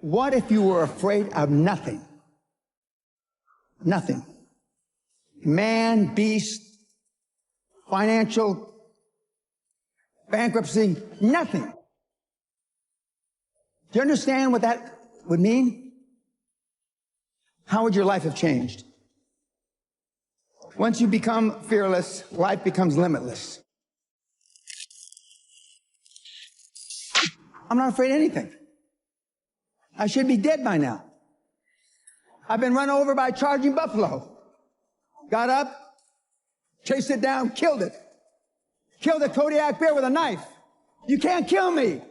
What if you were afraid of nothing? Nothing. Man, beast, financial, bankruptcy, nothing. Do you understand what that would mean? How would your life have changed? Once you become fearless, life becomes limitless. I'm not afraid of anything. I should be dead by now. I've been run over by a charging buffalo. Got up, chased it down, killed it. Killed a Kodiak bear with a knife. You can't kill me.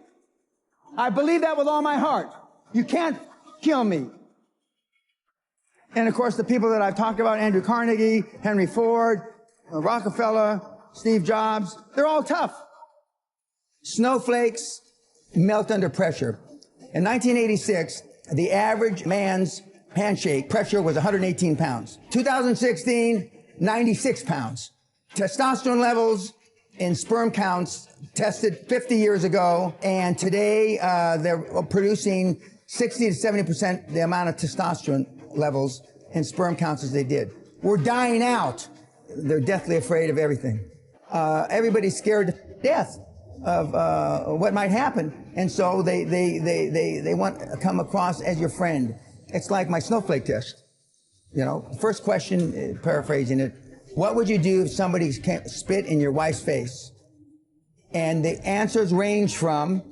I believe that with all my heart. You can't kill me. And of course, the people that I've talked about, Andrew Carnegie, Henry Ford, Rockefeller, Steve Jobs, they're all tough. Snowflakes melt under pressure. In 1986, the average man's handshake pressure was 118 pounds. 2016, 96 pounds. Testosterone levels in sperm counts tested 50 years ago, and today they're producing 60 to 70% the amount of testosterone levels in sperm counts as they did. We're dying out. They're deathly afraid of everything. Everybody's scared to death of what might happen, and so they want to come across as your friend. It's like my snowflake test. You know, first question, paraphrasing it, what would you do if somebody spit in your wife's face? And the answers range from,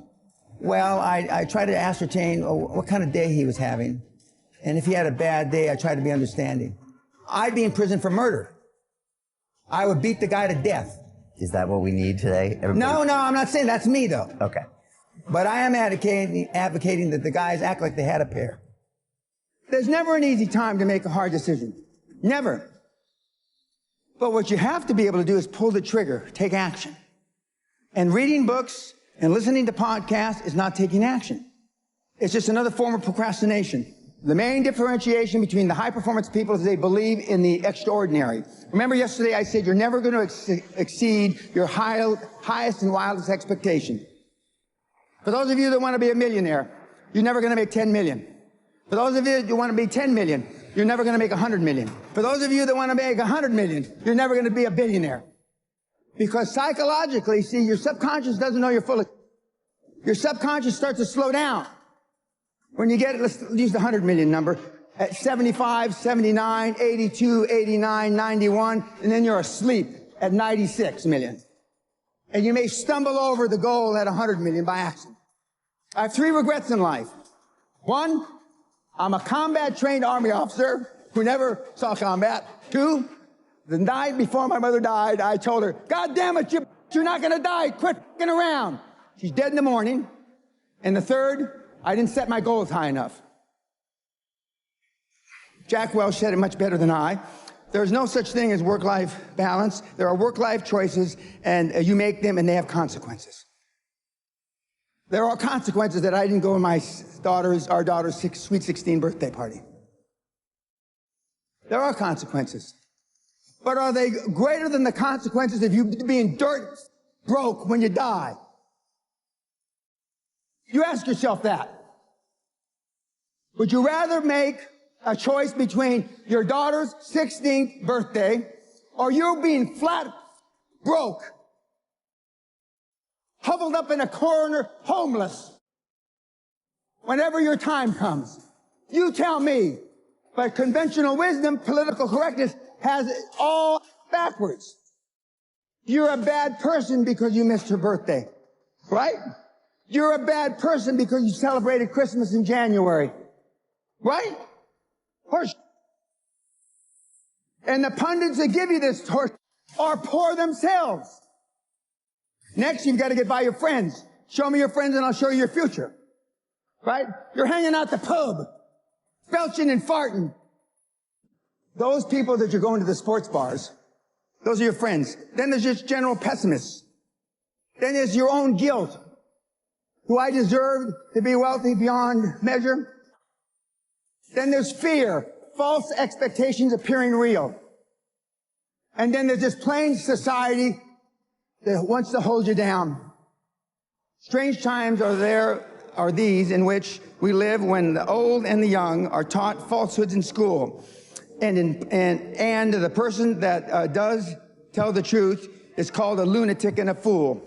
well, I try to ascertain what kind of day he was having. And if he had a bad day, I try to be understanding. I'd be in prison for murder. I would beat the guy to death. Is that what we need today? No, I'm not saying that's me, though. Okay. But I am advocating that the guys act like they had a pair. There's never an easy time to make a hard decision. Never. But what you have to be able to do is pull the trigger, take action. And reading books and listening to podcasts is not taking action. It's just another form of procrastination. The main differentiation between the high-performance people is they believe in the extraordinary. Remember yesterday I said you're never going to exceed your highest and wildest expectation. For those of you that want to be a millionaire, you're never going to make 10 million. For those of you that want to be 10 million, you're never going to make 100 million. For those of you that want to make 100 million, you're never going to be a billionaire. Because psychologically, see, your subconscious doesn't know you're full of... Your subconscious starts to slow down. When you get, let's use the 100 million number, at 75, 79, 82, 89, 91, and then you're asleep at 96 million. And you may stumble over the goal at 100 million by accident. I have 3 regrets in life. 1, I'm a combat-trained Army officer who never saw combat. 2, the night before my mother died, I told her, God damn it, you're not going to die. Quit f***ing around. She's dead in the morning. And the 3rd, I didn't set my goals high enough. Jack Welch said it much better than I. There's no such thing as work-life balance. There are work-life choices, and you make them, and they have consequences. There are consequences that I didn't go to our daughter's sweet 16 birthday party. There are consequences. But are they greater than the consequences of you being dirt broke when you die? You ask yourself that. Would you rather make a choice between your daughter's 16th birthday or you being flat broke, huddled up in a corner, homeless, whenever your time comes? You tell me. But conventional wisdom, political correctness, has it all backwards. You're a bad person because you missed her birthday, right? You're a bad person because you celebrated Christmas in January, right? Horse. And the pundits that give you this horse are poor themselves. Next, you've got to get by your friends. Show me your friends and I'll show you your future, right? You're hanging out the pub, belching and farting. Those people that you're going to the sports bars, those are your friends. Then there's just general pessimists. Then there's your own guilt. Do I deserve to be wealthy beyond measure? Then there's fear, false expectations appearing real. And then there's this plain society that wants to hold you down. Strange times are these in which we live when the old and the young are taught falsehoods in school. And the person that does tell the truth is called a lunatic and a fool.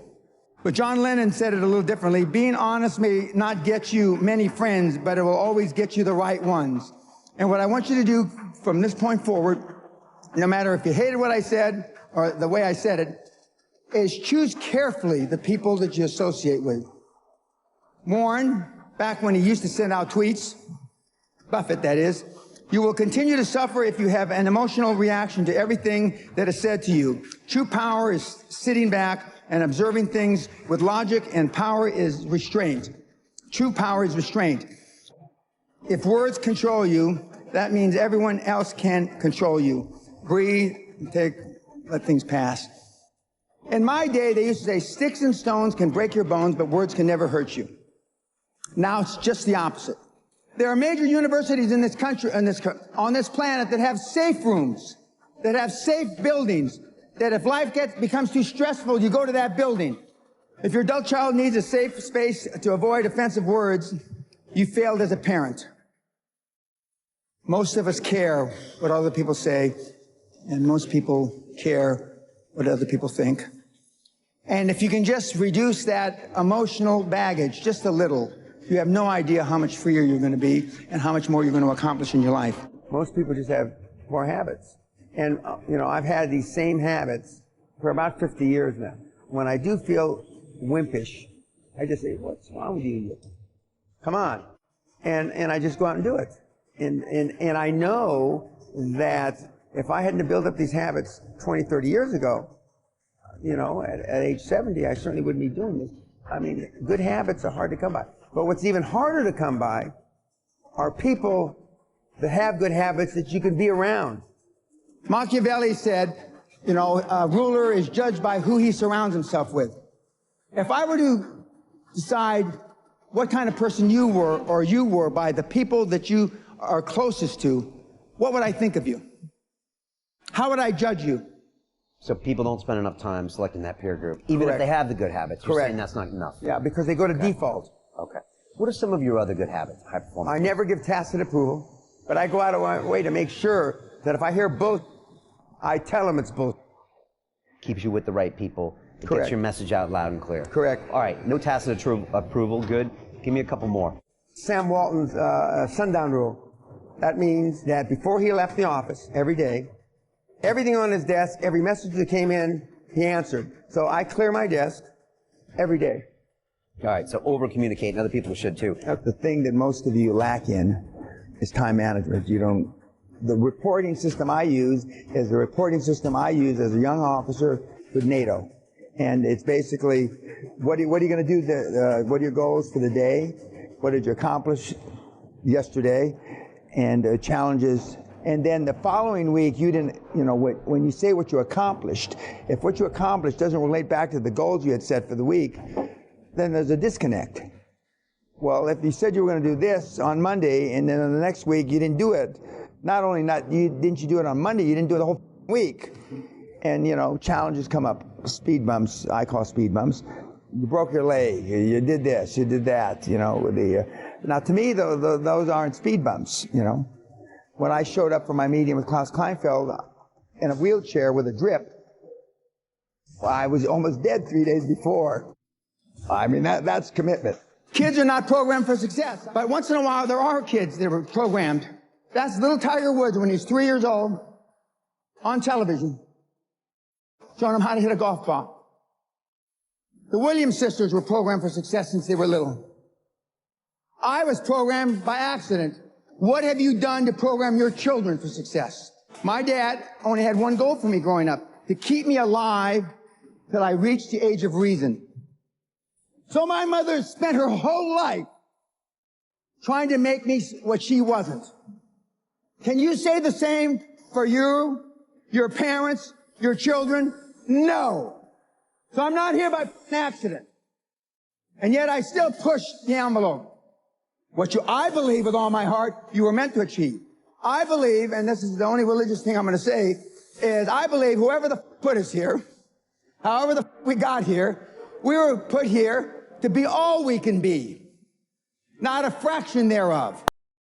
But John Lennon said it a little differently. Being honest may not get you many friends, but it will always get you the right ones. And what I want you to do from this point forward, no matter if you hated what I said or the way I said it, is choose carefully the people that you associate with. Warren, back when he used to send out tweets, Buffett that is, you will continue to suffer if you have an emotional reaction to everything that is said to you. True power is sitting back and observing things with logic, and power is restraint. True power is restraint. If words control you, that means everyone else can control you. Breathe, let things pass. In my day, they used to say, sticks and stones can break your bones, but words can never hurt you. Now it's just the opposite. There are major universities in this country, on this planet, that have safe rooms, that have safe buildings, that if life becomes too stressful, you go to that building. If your adult child needs a safe space to avoid offensive words, you failed as a parent. Most of us care what other people say, and most people care what other people think. And if you can just reduce that emotional baggage just a little, you have no idea how much freer you're going to be and how much more you're going to accomplish in your life. Most people just have poor habits. And, I've had these same habits for about 50 years now. When I do feel wimpish, I just say, what's wrong with you? Come on. And I just go out and do it. And I know that if I hadn't built up these habits 20, 30 years ago, at age 70, I certainly wouldn't be doing this. I mean, good habits are hard to come by. But what's even harder to come by are people that have good habits that you can be around. Machiavelli said, a ruler is judged by who he surrounds himself with. If I were to decide what kind of person you were by the people that you are closest to, what would I think of you? How would I judge you? So people don't spend enough time selecting that peer group, even Correct. if they have the good habits. You're Correct. saying that's not enough. Yeah, because they go to default. Okay. What are some of your other good habits, high performance? I never give tacit approval, but I go out of my way to make sure that if I hear both, I tell them it's both. Keeps you with the right people. It Correct. gets your message out loud and clear. Correct. All right, no tacit approval, good. Give me a couple more. Sam Walton's sundown rule. That means that before he left the office every day, everything on his desk, every message that came in, he answered. So I clear my desk every day. All right, so over-communicate, and other people should too. That's the thing that most of you lack in is time management. The reporting system I use is the reporting system I use as a young officer with NATO. And it's basically, what are you going to do? What are your goals for the day? What did you accomplish yesterday? And challenges. And then the following week, you didn't, when you say what you accomplished, if what you accomplished doesn't relate back to the goals you had set for the week, then there's a disconnect. Well, if you said you were going to do this on Monday, and then on the next week you didn't do it, didn't you do it on Monday, you didn't do it the whole week. And, challenges come up, speed bumps, I call speed bumps. You broke your leg, you did this, you did that, now to me, those aren't speed bumps, When I showed up for my meeting with Klaus Kleinfeld in a wheelchair with a drip, I was almost dead 3 days before. I mean, that's commitment. Kids are not programmed for success, but once in a while there are kids that are programmed. That's little Tiger Woods when he's 3 years old on television, showing him how to hit a golf ball. The Williams sisters were programmed for success since they were little. I was programmed by accident. What have you done to program your children for success? My dad only had one goal for me growing up, to keep me alive till I reached the age of reason. So my mother spent her whole life trying to make me what she wasn't. Can you say the same for you, your parents, your children? No. So I'm not here by accident. And yet I still push the envelope. I believe with all my heart, you were meant to achieve. I believe, and this is the only religious thing I'm going to say, is I believe whoever the put us here, however the we got here, we were put here to be all we can be. not a fraction thereof.